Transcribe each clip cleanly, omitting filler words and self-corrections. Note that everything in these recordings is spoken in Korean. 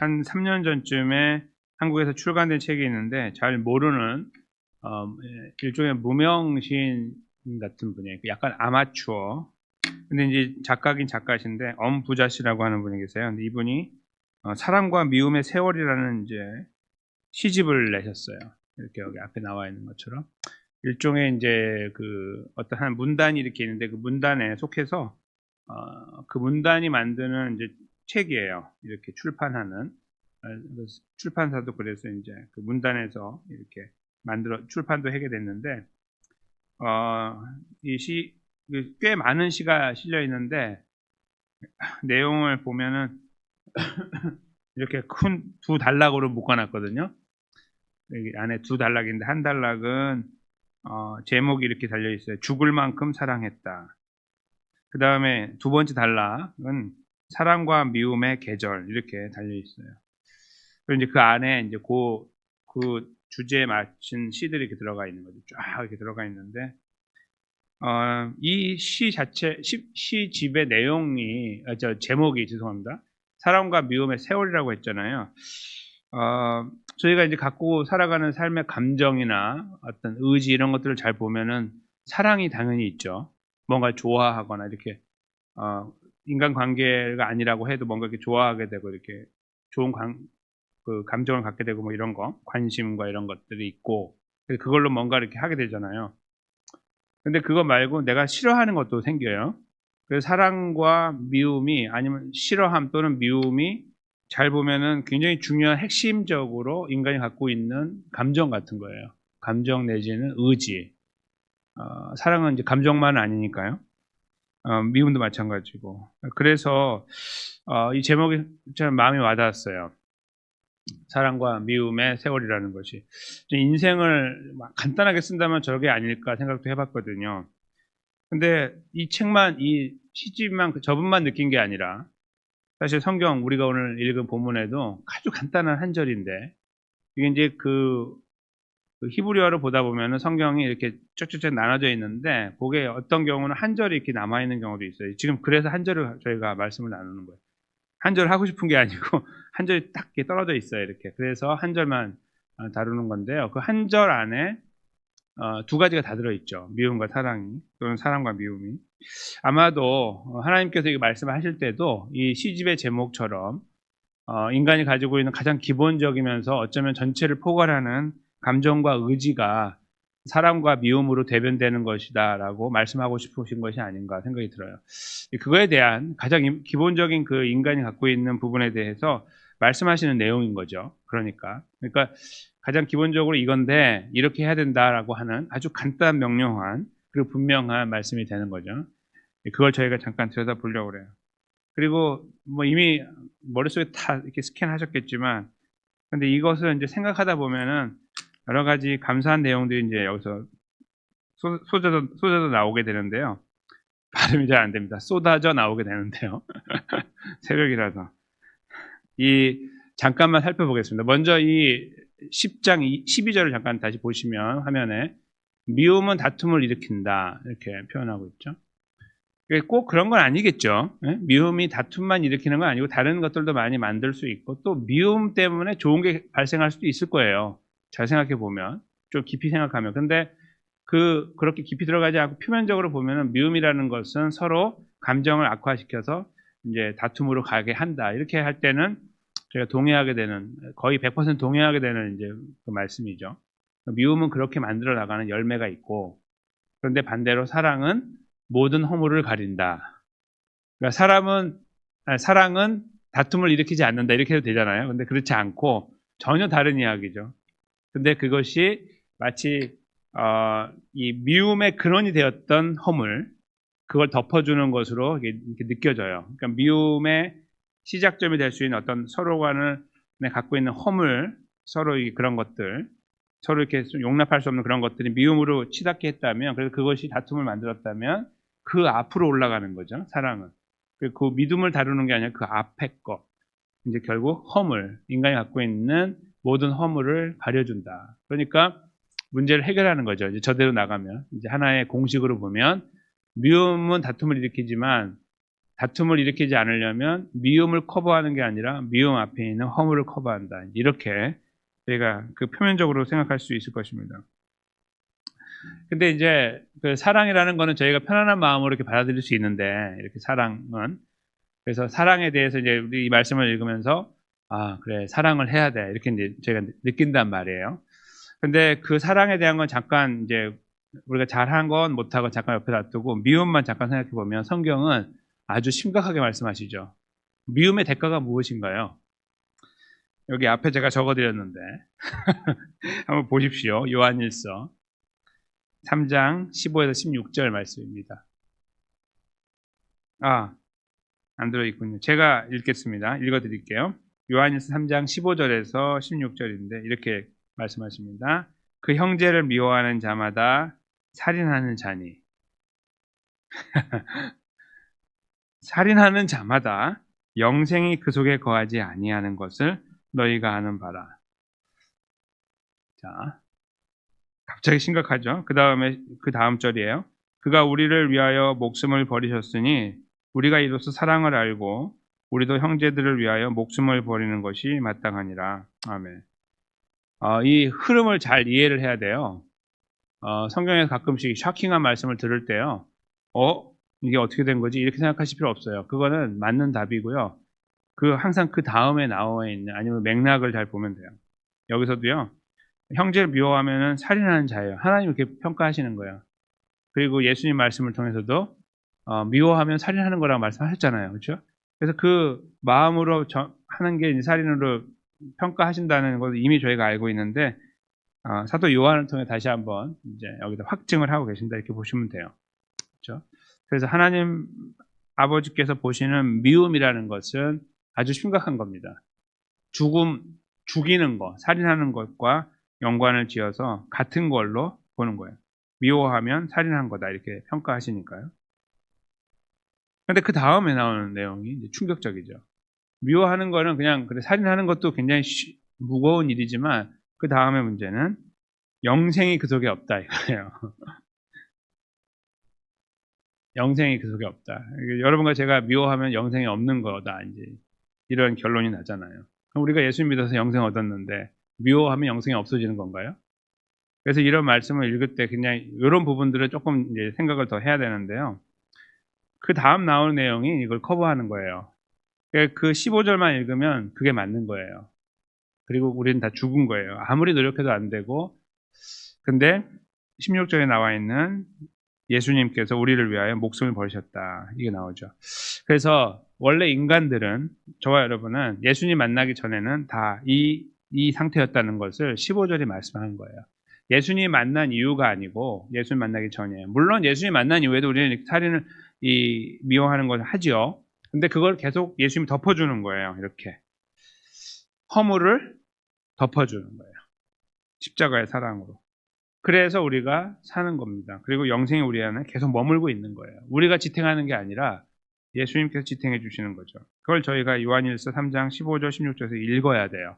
한 3년 전쯤에 한국에서 출간된 책이 있는데 잘 모르는 일종의 무명 시인 같은 분이에요. 약간 아마추어. 근데 이제 작가긴 작가신데 엄부자 씨라고 하는 분이 계세요. 근데 이분이 사랑과 미움의 세월이라는 이제 시집을 내셨어요. 이렇게 여기 앞에 나와 있는 것처럼 일종의 이제 그 어떤 한 문단이 이렇게 있는데 그 문단에 속해서 그 문단이 만드는 이제 책이에요. 이렇게 출판하는 출판사도 그래서 이제 그 문단에서 이렇게 만들어 출판도 하게 됐는데 이 시 꽤 많은 시가 실려 있는데 내용을 보면은 이렇게 큰 두 단락으로 묶어놨거든요. 여기 안에 두 단락인데 한 단락은 제목이 이렇게 달려 있어요. 죽을 만큼 사랑했다. 그 다음에 두 번째 단락은 사랑과 미움의 계절 이렇게 달려 있어요. 그리고 이제 그 안에 이제 그 주제에 맞춘 시들이 이렇게 들어가 있는 거죠. 쫙 이렇게 들어가 있는데 이 시 자체 시집의 내용이 제목이 죄송합니다. 사랑과 미움의 세월이라고 했잖아요. 저희가 이제 갖고 살아가는 삶의 감정이나 어떤 의지 이런 것들을 잘 보면은 사랑이 당연히 있죠. 뭔가 좋아하거나 이렇게 인간 관계가 아니라고 해도 뭔가 이렇게 좋아하게 되고 이렇게 좋은 그 감정을 갖게 되고 뭐 이런 거 관심과 이런 것들이 있고 그걸로 뭔가 이렇게 하게 되잖아요. 근데 그거 말고 내가 싫어하는 것도 생겨요. 그래서 사랑과 미움이 아니면 싫어함 또는 미움이 잘 보면은 굉장히 중요한 핵심적으로 인간이 갖고 있는 감정 같은 거예요. 감정 내지는 의지. 사랑은 이제 감정만 아니니까요. 미움도 마찬가지고. 그래서 이 제목이 참 마음이 와닿았어요. 사랑과 미움의 세월이라는 것이. 인생을 간단하게 쓴다면 저게 아닐까 생각도 해봤거든요. 근데 이 책만, 이 시집만, 저분만 느낀 게 아니라 사실 성경 우리가 오늘 읽은 본문에도 아주 간단한 한 절인데 이게 이제 그 히브리어를 보다 보면은 성경이 이렇게 쭉쭉쭉 나눠져 있는데 그게 어떤 경우는 한 절이 이렇게 남아 있는 경우도 있어요. 지금 그래서 한 절을 저희가 말씀을 나누는 거예요. 한 절 하고 싶은 게 아니고 한 절이 딱 이렇게 떨어져 있어요. 이렇게. 그래서 한 절만 다루는 건데요. 그 한 절 안에 두 가지가 다 들어있죠. 미움과 사랑이 또는 사랑과 미움이. 아마도 하나님께서 이 말씀하실 때도 이 시집의 제목처럼 인간이 가지고 있는 가장 기본적이면서 어쩌면 전체를 포괄하는 감정과 의지가 사랑과 미움으로 대변되는 것이다라고 말씀하고 싶으신 것이 아닌가 생각이 들어요. 그거에 대한 가장 기본적인 그 인간이 갖고 있는 부분에 대해서 말씀하시는 내용인 거죠. 그러니까 가장 기본적으로 이건데 이렇게 해야 된다라고 하는 아주 간단 명료한 그리고 분명한 말씀이 되는 거죠. 그걸 저희가 잠깐 들여다보려고 그래요. 그리고 뭐 이미 머릿속에 다 이렇게 스캔하셨겠지만 근데 이것을 이제 생각하다 보면은 여러 가지 감사한 내용들이 이제 여기서 쏟아져 나오게 되는데요. 발음이 잘 안 됩니다. 쏟아져 나오게 되는데요. 새벽이라서. 잠깐만 살펴보겠습니다. 먼저 이 10장 12절을 잠깐 다시 보시면 화면에 미움은 다툼을 일으킨다 이렇게 표현하고 있죠. 꼭 그런 건 아니겠죠. 미움이 다툼만 일으키는 건 아니고 다른 것들도 많이 만들 수 있고 또 미움 때문에 좋은 게 발생할 수도 있을 거예요. 잘 생각해 보면 좀 깊이 생각하면. 근데 그렇게 깊이 들어가지 않고 표면적으로 보면은 미움이라는 것은 서로 감정을 악화시켜서 이제 다툼으로 가게 한다. 이렇게 할 때는 저희가 동의하게 되는 거의 100% 동의하게 되는 이제 그 말씀이죠. 미움은 그렇게 만들어 나가는 열매가 있고 그런데 반대로 사랑은 모든 허물을 가린다. 그러니까 사랑은 다툼을 일으키지 않는다. 이렇게 해도 되잖아요. 근데 그렇지 않고 전혀 다른 이야기죠. 근데 그것이 마치 이 미움의 근원이 되었던 허물, 그걸 덮어주는 것으로 이렇게 느껴져요. 그러니까 미움의 시작점이 될 수 있는 어떤 서로 간에 갖고 있는 허물, 서로 그런 것들, 서로 이렇게 용납할 수 없는 그런 것들이 미움으로 치닫게 했다면, 그래서 그것이 다툼을 만들었다면 그 앞으로 올라가는 거죠. 사랑은. 그 믿음을 다루는 게 아니라 그 앞에 거. 이제 결국 허물, 인간이 갖고 있는 모든 허물을 가려준다. 그러니까 문제를 해결하는 거죠. 이제 저대로 나가면 이제 하나의 공식으로 보면 미움은 다툼을 일으키지만 다툼을 일으키지 않으려면 미움을 커버하는 게 아니라 미움 앞에 있는 허물을 커버한다. 이렇게 저희가 그 표면적으로 생각할 수 있을 것입니다. 근데 이제 그 사랑이라는 거는 저희가 편안한 마음으로 이렇게 받아들일 수 있는데, 이렇게 사랑은, 그래서 사랑에 대해서 이제 우리 이 말씀을 읽으면서 아, 그래, 사랑을 해야 돼. 이렇게 이제 저희가 느낀단 말이에요. 근데 그 사랑에 대한 건 잠깐 이제 우리가 잘한 건 못하고 잠깐 옆에 놔두고 미움만 잠깐 생각해 보면 성경은 아주 심각하게 말씀하시죠. 미움의 대가가 무엇인가요? 여기 앞에 제가 적어드렸는데 한번 보십시오. 요한일서 3장 15에서 16절 말씀입니다. 안 들어있군요. 제가 읽겠습니다. 읽어드릴게요. 요한일서 3장 15절에서 16절인데 이렇게 말씀하십니다. 그 형제를 미워하는 자마다 살인하는 자니 살인하는 자마다 영생이 그 속에 거하지 아니하는 것을 너희가 아는 바라. 자, 갑자기 심각하죠. 그 다음 절이에요. 그가 우리를 위하여 목숨을 버리셨으니 우리가 이로써 사랑을 알고 우리도 형제들을 위하여 목숨을 버리는 것이 마땅하니라. 아멘. 이 흐름을 잘 이해를 해야 돼요. 성경에 가끔씩 샤킹한 말씀을 들을 때요. 이게 어떻게 된 거지? 이렇게 생각하실 필요 없어요. 그거는 맞는 답이고요. 항상 그 다음에 나와 있는, 아니면 맥락을 잘 보면 돼요. 여기서도요. 형제를 미워하면은 살인하는 자예요. 하나님 이렇게 평가하시는 거예요. 그리고 예수님 말씀을 통해서도 미워하면 살인하는 거라고 말씀하셨잖아요. 그렇죠? 그래서 그 마음으로 하는 게 살인으로 평가하신다는 것을 이미 저희가 알고 있는데 사도 요한을 통해 다시 한번 이제 여기다 확증을 하고 계신다 이렇게 보시면 돼요. 그렇죠? 그래서 하나님 아버지께서 보시는 미움이라는 것은 아주 심각한 겁니다. 죽이는 것, 살인하는 것과 연관을 지어서 같은 걸로 보는 거예요. 미워하면 살인한 거다 이렇게 평가하시니까요. 근데 그 다음에 나오는 내용이 이제 충격적이죠. 미워하는 거는 그냥 살인하는 것도 굉장히 무거운 일이지만 그 다음에 문제는 영생이 그 속에 없다 이거예요. 영생이 그 속에 없다. 여러분과 제가 미워하면 영생이 없는 거다 이제 이런 결론이 나잖아요. 그럼 우리가 예수 믿어서 영생 얻었는데 미워하면 영생이 없어지는 건가요? 그래서 이런 말씀을 읽을 때 그냥 이런 부분들을 조금 이제 생각을 더 해야 되는데요. 그 다음 나오는 내용이 이걸 커버하는 거예요. 그 15절만 읽으면 그게 맞는 거예요. 그리고 우리는 다 죽은 거예요. 아무리 노력해도 안 되고, 근데 16절에 나와 있는 예수님께서 우리를 위하여 목숨을 버리셨다. 이게 나오죠. 그래서 원래 인간들은, 저와 여러분은 예수님 만나기 전에는 다 이 상태였다는 것을 15절이 말씀하는 거예요. 예수님 만난 이유가 아니고 예수님 만나기 전이에요. 물론 예수님 만난 이후에도 우리는 살인을 미워하는 걸 하지요. 근데 그걸 계속 예수님이 덮어주는 거예요. 이렇게 허물을 덮어주는 거예요. 십자가의 사랑으로. 그래서 우리가 사는 겁니다. 그리고 영생이 우리 안에 계속 머물고 있는 거예요. 우리가 지탱하는 게 아니라 예수님께서 지탱해 주시는 거죠. 그걸 저희가 요한일서 3장 15절 16절에서 읽어야 돼요.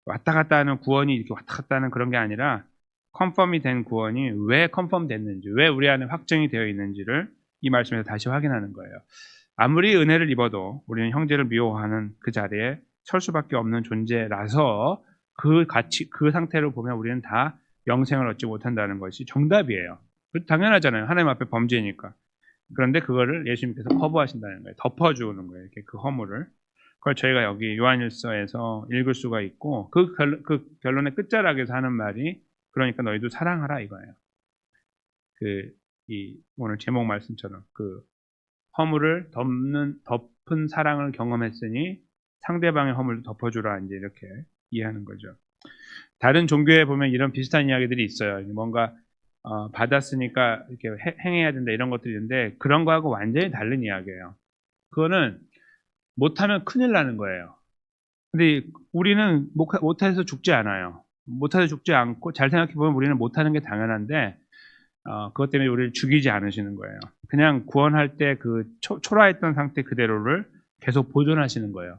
왔다 갔다 하는 구원이 이렇게 왔다 갔다 하는 그런 게 아니라 컨펌이 된 구원이 왜 컨펌 됐는지, 왜 우리 안에 확정이 되어 있는지를 이 말씀에서 다시 확인하는 거예요. 아무리 은혜를 입어도 우리는 형제를 미워하는 그 자리에 설 수밖에 없는 존재라서 그 상태로 보면 우리는 다 영생을 얻지 못한다는 것이 정답이에요. 당연하잖아요. 하나님 앞에 범죄니까. 그런데 그거를 예수님께서 커버하신다는 거예요. 덮어주는 거예요. 이렇게 그 허물을. 그걸 저희가 여기 요한일서에서 읽을 수가 있고 그 결론의 끝자락에서 하는 말이 그러니까 너희도 사랑하라 이거예요. 오늘 제목 말씀처럼 허물을 덮은 사랑을 경험했으니 상대방의 허물도 덮어주라 이제 이렇게 이해하는 거죠. 다른 종교에 보면 이런 비슷한 이야기들이 있어요. 뭔가 받았으니까 이렇게 행해야 된다 이런 것들이 있는데 그런 거하고 완전히 다른 이야기예요. 그거는 못하면 큰일 나는 거예요. 근데 우리는 못해서 죽지 않아요. 못해서 죽지 않고 잘 생각해 보면 우리는 못하는 게 당연한데 그것 때문에 우리를 죽이지 않으시는 거예요. 그냥 구원할 때 초라했던 상태 그대로를 계속 보존하시는 거예요.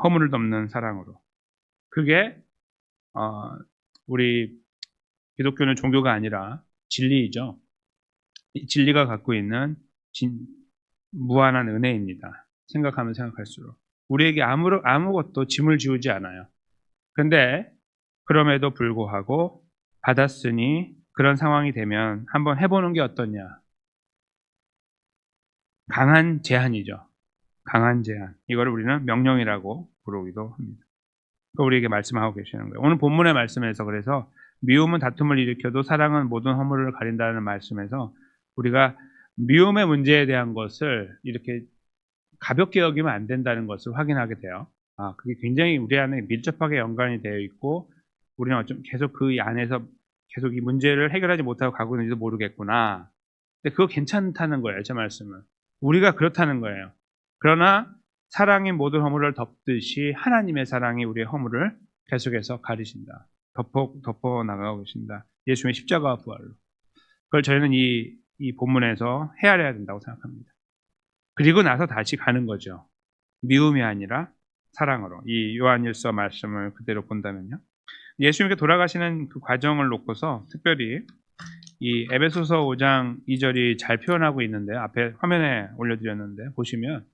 허물을 덮는 사랑으로. 그게 우리 기독교는 종교가 아니라 진리이죠. 이 진리가 갖고 있는 무한한 은혜입니다. 생각하면 생각할수록. 우리에게 아무것도 짐을 지우지 않아요. 근데 그럼에도 불구하고 받았으니 그런 상황이 되면 한번 해보는 게 어떠냐. 강한 제한이죠. 강한 제한. 이거를 우리는 명령이라고 부르기도 합니다. 우리에게 말씀하고 계시는 거예요. 오늘 본문의 말씀에서 그래서 미움은 다툼을 일으켜도 사랑은 모든 허물을 가린다는 말씀에서 우리가 미움의 문제에 대한 것을 이렇게 가볍게 여기면 안 된다는 것을 확인하게 돼요. 그게 굉장히 우리 안에 밀접하게 연관이 되어 있고 우리는 어쩜 계속 그 안에서 계속 이 문제를 해결하지 못하고 가고 있는지도 모르겠구나. 근데 그거 괜찮다는 거예요. 제 말씀은. 우리가 그렇다는 거예요. 그러나 사랑이 모든 허물을 덮듯이 하나님의 사랑이 우리의 허물을 계속해서 가리신다. 덮어 나가고 계신다. 예수님의 십자가와 부활로. 그걸 저희는 이 본문에서 헤아려야 된다고 생각합니다. 그리고 나서 다시 가는 거죠. 미움이 아니라 사랑으로. 이 요한일서 말씀을 그대로 본다면요. 예수님께 돌아가시는 그 과정을 놓고서 특별히 이 에베소서 5장 2절이 잘 표현하고 있는데 앞에 화면에 올려드렸는데 보시면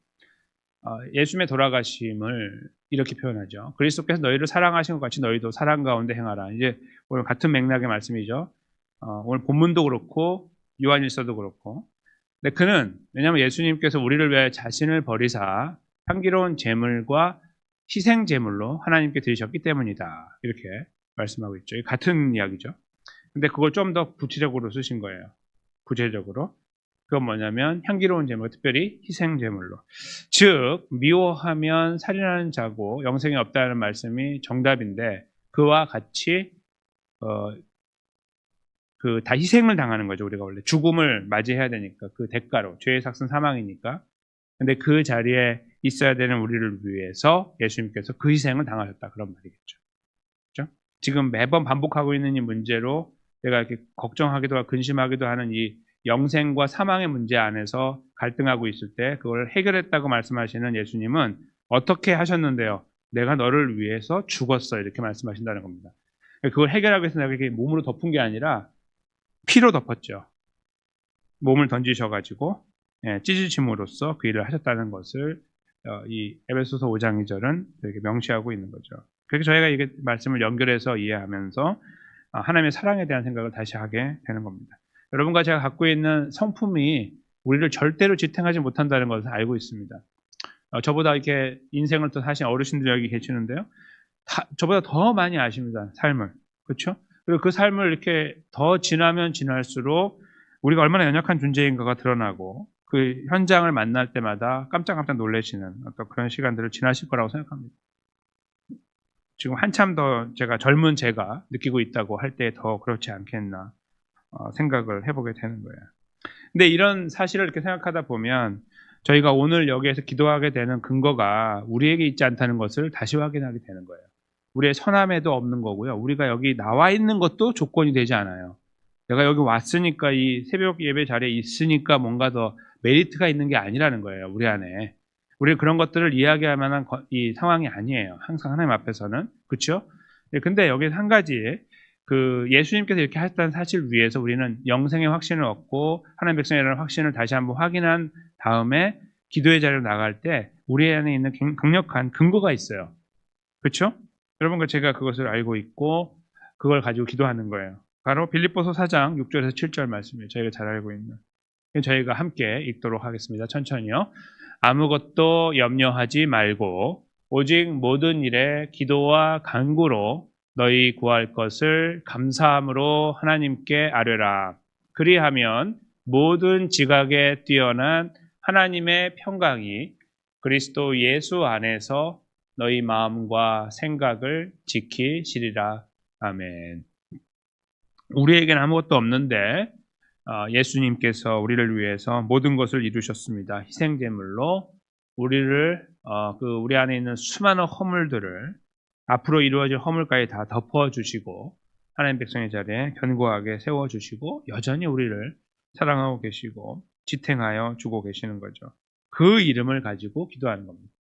예수님의 돌아가심을 이렇게 표현하죠. 그리스도께서 너희를 사랑하신 것 같이 너희도 사랑 가운데 행하라. 이제 오늘 같은 맥락의 말씀이죠. 오늘 본문도 그렇고 요한일서도 그렇고. 근데 그는 왜냐하면 예수님께서 우리를 위해 자신을 버리사 향기로운 제물과 희생 제물로 하나님께 드리셨기 때문이다. 이렇게 말씀하고 있죠. 같은 이야기죠. 근데 그걸 좀 더 구체적으로 쓰신 거예요. 구체적으로. 그건 뭐냐면 향기로운 제물, 특별히 희생 제물로. 즉 미워하면 살인하는 자고 영생이 없다는 말씀이 정답인데 그와 같이 다 희생을 당하는 거죠. 우리가 원래 죽음을 맞이해야 되니까 그 대가로 죄의 삭은 사망이니까. 근데 그 자리에 있어야 되는 우리를 위해서 예수님께서 그 희생을 당하셨다 그런 말이겠죠. 그렇죠? 지금 매번 반복하고 있는 이 문제로 내가 이렇게 걱정하기도 하고 근심하기도 하는 이 영생과 사망의 문제 안에서 갈등하고 있을 때 그걸 해결했다고 말씀하시는 예수님은 어떻게 하셨는데요? 내가 너를 위해서 죽었어 이렇게 말씀하신다는 겁니다. 그걸 해결하기 위해서 내가 이렇게 몸으로 덮은 게 아니라 피로 덮었죠. 몸을 던지셔가지고 찢으심으로써 그 일을 하셨다는 것을 이 에베소서 5장 2절은 이렇게 명시하고 있는 거죠. 그래서 저희가 이게 말씀을 연결해서 이해하면서 하나님의 사랑에 대한 생각을 다시 하게 되는 겁니다. 여러분과 제가 갖고 있는 성품이 우리를 절대로 지탱하지 못한다는 것을 알고 있습니다. 저보다 이렇게 인생을 또 사신 어르신들 여기 계시는데요. 저보다 더 많이 아십니다. 삶을. 그렇죠? 그리고 그 삶을 이렇게 더 지나면 지날수록 우리가 얼마나 연약한 존재인가가 드러나고 그 현장을 만날 때마다 깜짝깜짝 놀라시는 어떤 그런 시간들을 지나실 거라고 생각합니다. 지금 한참 더 젊은 제가 느끼고 있다고 할 때 더 그렇지 않겠나 생각을 해보게 되는 거예요. 근데 이런 사실을 이렇게 생각하다 보면 저희가 오늘 여기에서 기도하게 되는 근거가 우리에게 있지 않다는 것을 다시 확인하게 되는 거예요. 우리의 선함에도 없는 거고요. 우리가 여기 나와 있는 것도 조건이 되지 않아요. 내가 여기 왔으니까 이 새벽 예배 자리에 있으니까 뭔가 더 메리트가 있는 게 아니라는 거예요. 우리 안에. 우리 그런 것들을 이야기할 만한 이 상황이 아니에요. 항상 하나님 앞에서는. 그렇죠? 근데 여기서 한 가지 예수님께서 이렇게 하셨다는 사실을 위해서 우리는 영생의 확신을 얻고 하나님 백성이라는 확신을 다시 한번 확인한 다음에 기도의 자리로 나갈 때 우리 안에 있는 강력한 근거가 있어요. 그렇죠? 여러분과 제가 그것을 알고 있고 그걸 가지고 기도하는 거예요. 바로 빌립보서 4장 6절에서 7절 말씀이에요. 저희가 잘 알고 있는. 저희가 함께 읽도록 하겠습니다. 천천히요. 아무것도 염려하지 말고 오직 모든 일에 기도와 간구로 너희 구할 것을 감사함으로 하나님께 아뢰라. 그리하면 모든 지각에 뛰어난 하나님의 평강이 그리스도 예수 안에서 너희 마음과 생각을 지키시리라. 아멘. 우리에게는 아무것도 없는데 예수님께서 우리를 위해서 모든 것을 이루셨습니다. 희생제물로 우리를 우리 안에 있는 수많은 허물들을 앞으로 이루어질 허물까지 다 덮어주시고 하나님 백성의 자리에 견고하게 세워주시고 여전히 우리를 사랑하고 계시고 지탱하여 주고 계시는 거죠. 그 이름을 가지고 기도하는 겁니다.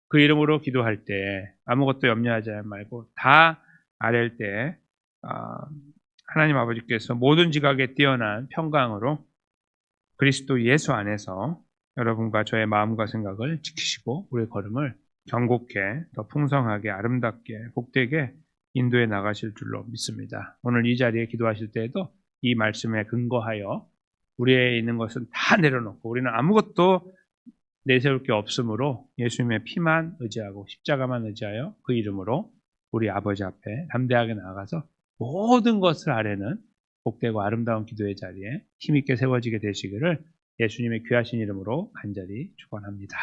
그 이름으로 기도할 때 아무것도 염려하지 말고 다 아랠 때 하나님 아버지께서 모든 지각에 뛰어난 평강으로 그리스도 예수 안에서 여러분과 저의 마음과 생각을 지키시고 우리의 걸음을 경곡해 더 풍성하게 아름답게 복되게 인도해 나가실 줄로 믿습니다. 오늘 이 자리에 기도하실 때에도 이 말씀에 근거하여 우리에 있는 것은 다 내려놓고 우리는 아무것도 내세울 게 없으므로 예수님의 피만 의지하고 십자가만 의지하여 그 이름으로 우리 아버지 앞에 담대하게 나아가서 모든 것을 아뢰는 복되고 아름다운 기도의 자리에 힘있게 세워지게 되시기를 예수님의 귀하신 이름으로 간절히 축원합니다.